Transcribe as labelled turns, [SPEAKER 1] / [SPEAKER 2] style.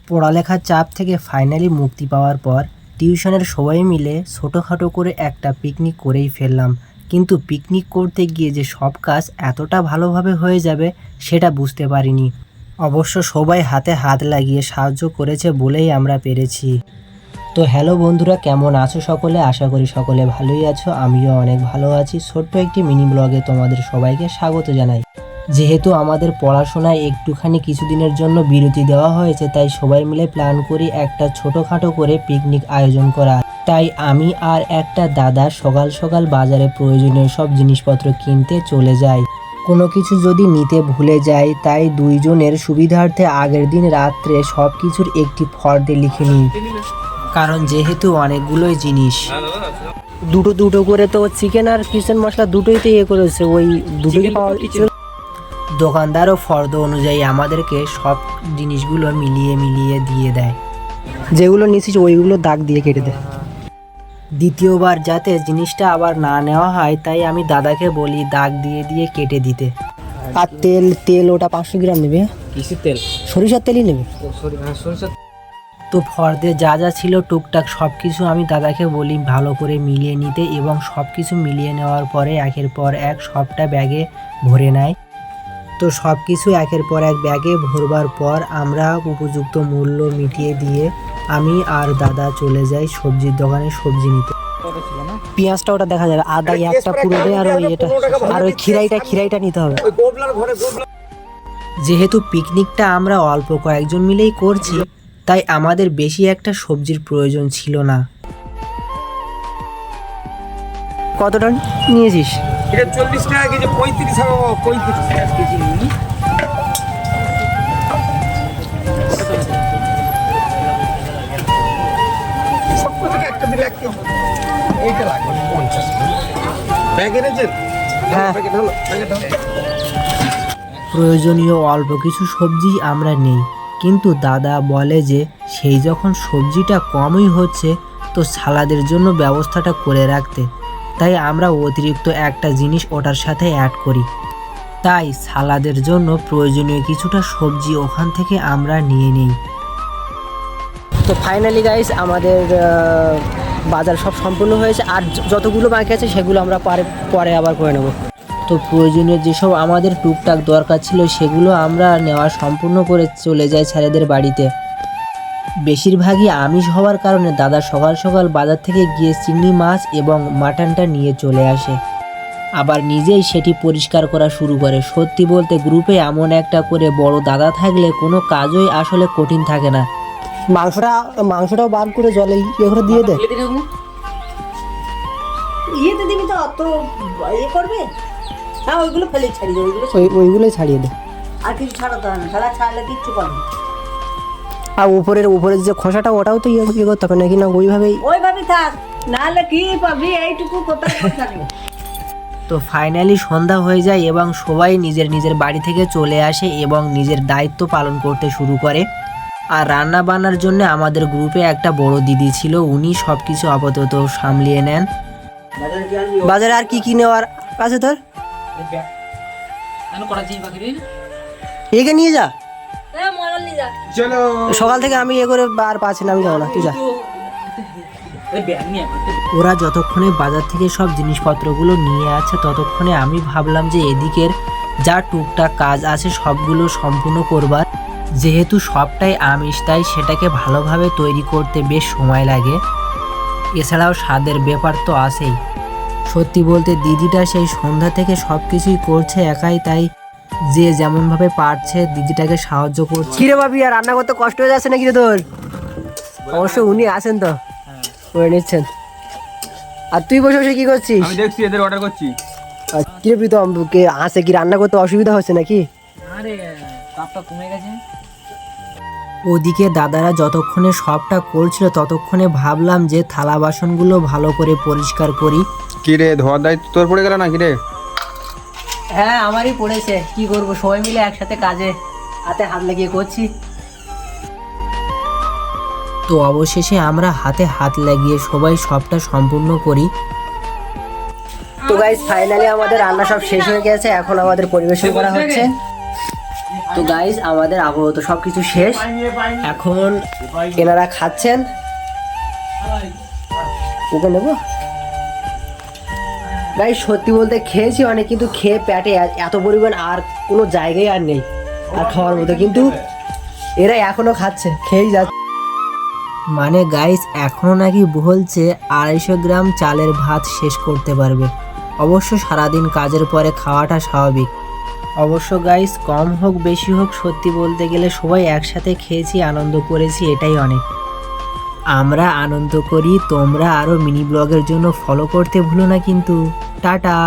[SPEAKER 1] পড়ালেখার চাপ থেকে ফাইনালি মুক্তি পাওয়ার পর টিউশনের সবাই মিলে ছোটোখাটো করে একটা পিকনিক করেই ফেললাম। কিন্তু পিকনিক করতে গিয়ে যে সব কাজ এতটা ভালোভাবে হয়ে যাবে সেটা বুঝতে পারিনি। অবশ্য সবাই হাতে হাত লাগিয়ে সাহায্য করেছে বলেই আমরা পেরেছি। তো হ্যালো বন্ধুরা, কেমন আছো সকলে? আশা করি সকলে ভালোই আছো, আমিও অনেক ভালো আছি। ছোট্ট একটি মিনি ব্লগে তোমাদের সবাইকে স্বাগত জানাই। যেহেতু আমাদের পড়াশোনায় একটুখানি কিছুদিনের জন্য বিরতি দেওয়া হয়েছে, তাই সবাই মিলে প্ল্যান করি একটা ছোটোখাটো করে পিকনিক আয়োজন করা। তাই আমি আর একটা দাদা সকাল সকাল বাজারে প্রয়োজনীয় সব জিনিসপত্র কিনতে চলে যাই। কোনো কিছু যদি নিতে ভুলে যাই, তাই দুইজনের সুবিধার্থে আগের দিন রাত্রে সব কিছুর একটি ফর্দে লিখে নিই, কারণ যেহেতু অনেকগুলোই জিনিস। দুটো করে তো চিকেন আর কিচেন মশলা দুটোই তো করেছে, ওই দুটোই পাওয়া ছিল। দোকানদারও ফর্দ অনুযায়ী আমাদেরকে সব জিনিসগুলো মিলিয়ে দিয়ে দেয়। যেগুলো নিয়েছিস ওইগুলো দাগ দিয়ে কেটে দেয়। দ্বিতীয়বার যাতে জিনিসটা আবার না নেওয়া হয়, তাই আমি দাদাকে বলি দাগ দিয়ে কেটে দিতে। আর তেল ওটা 500 গ্রাম নেবে। কিসের তেল? সরিষার তেলই নেবে। তো ফর্দে যা ছিল টুকটাক সব কিছু আমি দাদাকে বলি ভালো করে মিলিয়ে নিতে, এবং সব কিছু মিলিয়ে নেওয়ার পরে একের পর এক সবটা ব্যাগে ভরে নেয়। তো সব কিছু একের পর এক ব্যাগে ভরবার পর আমরা উপযুক্ত মূল্য মিটিয়ে দিয়ে আমি আর দাদা চলে যাই সবজির দোকানে সবজি নিতে। পেঁয়াজটা ওটা দেখা যাবে, আদা একটা পুরো দেয়, আর ওই এটা আর ওই খিরাইটা নিতে হবে। যেহেতু পিকনিকটা আমরা অল্প কয়েকজন মিলেই করছি, তাই আমাদের বেশি একটা সবজির প্রয়োজন ছিল না। কতটা নিয়েছিস?
[SPEAKER 2] এটা 40 টাকা কেজি, 35 টাকা 35 টাকা কেজি নিই। সব থেকে একটা দিলে একটা এইটা লাগবে 50 প্যাকেট আছে।
[SPEAKER 1] হ্যাঁ,
[SPEAKER 2] প্যাকেট হলো, প্যাকেট হলো।
[SPEAKER 1] প্রয়োজনীয় অল্প কিছু সবজি আমরা নেই, কিন্তু দাদা বলে যে সেই যখন সবজিটা কমই হচ্ছে, তো সালাদের জন্য ব্যবস্থাটা করে রাখতে। তাই আমরা অতিরিক্ত একটা জিনিস ওটার সাথে অ্যাড করি, তাই সালাদের জন্য প্রয়োজনীয় কিছুটা সবজি ওখান থেকে আমরা নিয়ে নিই। তো ফাইনালি গাইস, আমাদের বাজার সব সম্পূর্ণ হয়েছে, আর যতগুলো বাকি আছে সেগুলো আমরা পরে আবার করে নেব। তো প্রয়োজনীয় যেসব আমাদের টুকটাক দরকার ছিল সেগুলো আমরা নেওয়া সম্পূর্ণ করে চলে যাই ছেলেদের বাড়িতে। বেশিরভাগই আমিষ হওয়ার কারণে দাদা সকাল সকাল বাজার থেকে গিয়ে চিংড়ি মাছ এবং মাটনটা নিয়ে চলে আসে, আবার নিজেই সেটি পরিষ্কার করা শুরু করে। সত্যি বলতে গ্রুপে এমন একটা করে বড় দাদা থাকলে কোনো কাজই আসলে কঠিন থাকে না। মাংসটাও বার করে জলে করে দিয়ে দে।
[SPEAKER 3] ইয়েতে দিবি তো অত করবে? হ্যাঁ, ওইগুলো ফেলে ছাড়িয়ে দে,
[SPEAKER 1] ওইগুলোই ছাড়িয়ে দে,
[SPEAKER 3] আর কিছু ছাড়াতে হয় না। ছাড়লে কিচ্ছু করবে।
[SPEAKER 1] আর উপরের যে খোসাটা ওটাও তো করতে হবে নাকি? না
[SPEAKER 3] ওইভাবেই থাক, নাহলে কি পাবি এইটুকু কোথায় থাকবে।
[SPEAKER 1] তো ফাইনালি সন্ধ্যা হয়ে যায় এবং সবাই নিজের বাড়ি থেকে চলে আসে এবং নিজের দায়িত্ব পালন করতে শুরু করে। আর রান্না বান্নার জন্য আমাদের গ্রুপে একটা বড় দিদি ছিল, উনি সব কিছু আপাতত সামলিয়ে নেন। বাজারে আর কি নেওয়ার আছে তোর? একে নিয়ে যা।
[SPEAKER 2] চলো,
[SPEAKER 1] সকাল থেকে আমি করে আর পাচ্ছি না, আমি যাবো না, তুই যা। ওরা যতক্ষণে বাজার থেকে সব জিনিসপত্রগুলো নিয়ে আছে, ততক্ষণে আমি ভাবলাম যে এদিকের যা টুকটাক কাজ আছে সবগুলো সম্পূর্ণ করবার। যেহেতু সবটাই আমিষ, তাই সেটাকে ভালোভাবে তৈরি করতে বেশ সময় লাগে। এছাড়াও স্বাদের ব্যাপার তো আছেই। সত্যি বলতে দিদিটা সেই সন্ধ্যা থেকে সব কিছুই করছে একাই, তাই যে যেমনভাবে পারছে দিদিটাকে সাহায্য করছে। কিরে ভাবি, আর রান্না করতে কষ্ট হয়ে যাচ্ছে নাকি রে তোর? অবশ্য উনি আছেন তো, করে নিচ্ছেন। আর তুই বসে বসে কি করছিস?
[SPEAKER 2] আমি দেখছি এদের অর্ডার করছি।
[SPEAKER 1] কি প্রীতম, কে আছে কি রান্না করতে অসুবিধা হচ্ছে নাকি?
[SPEAKER 3] আরে তাপটা কমে গেছে।
[SPEAKER 1] ওদিকে দাদারা যতক্ষণে সবটা করছিল, ততক্ষণে ভাবলাম যে থালা বাসনগুলো ভালো করে পরিষ্কার করি।
[SPEAKER 2] কি রে, ধোয়ার দায়িত্ব তোর পড়ে গেল নাকি রে?
[SPEAKER 1] হ্যাঁ, আমারই পড়েছে, কি করবো, সবাই মিলে একসাথে কাজে হাতে হাত লাগিয়ে করছি। তো অবশেষে আমরা হাতে হাত লাগিয়ে সবাই সবটা সম্পূর্ণ করি। তো গাইস, ফাইনালি আমাদের রান্না সব শেষ হয়ে গেছে, এখন আমাদের পরিবেশন করা হচ্ছে। তো তো গাইজ আমাদের আপাতত সব কিছু শেষ, এখন এনারা খাচ্ছেন। ওকে নেবো গাইজ, সত্যি বলতে খেয়েছি অনেক, কিন্তু খেয়ে পেটে এত পরিমাণ আর কোনো জায়গায় আর নেই আর খাওয়ার মতো, কিন্তু এরা এখনো খাচ্ছে, খেয়েই যাচ্ছে। মানে গাইস এখনো নাকি বলছে 250 গ্রাম চালের ভাত শেষ করতে পারবে। অবশ্য সারাদিন কাজের পরে খাওয়াটা স্বাভাবিক। অবশ্য গাইস কম হোক বেশি হোক, সত্যি বলতে গেলে সবাই একসাথে খেয়েছি, আনন্দ করেছি, এটাই অনেক। আমরা আনন্দ করি, তোমরা আরও মিনি ব্লগের জন্য ফলো করতে ভুলো না কিন্তু। টাটা।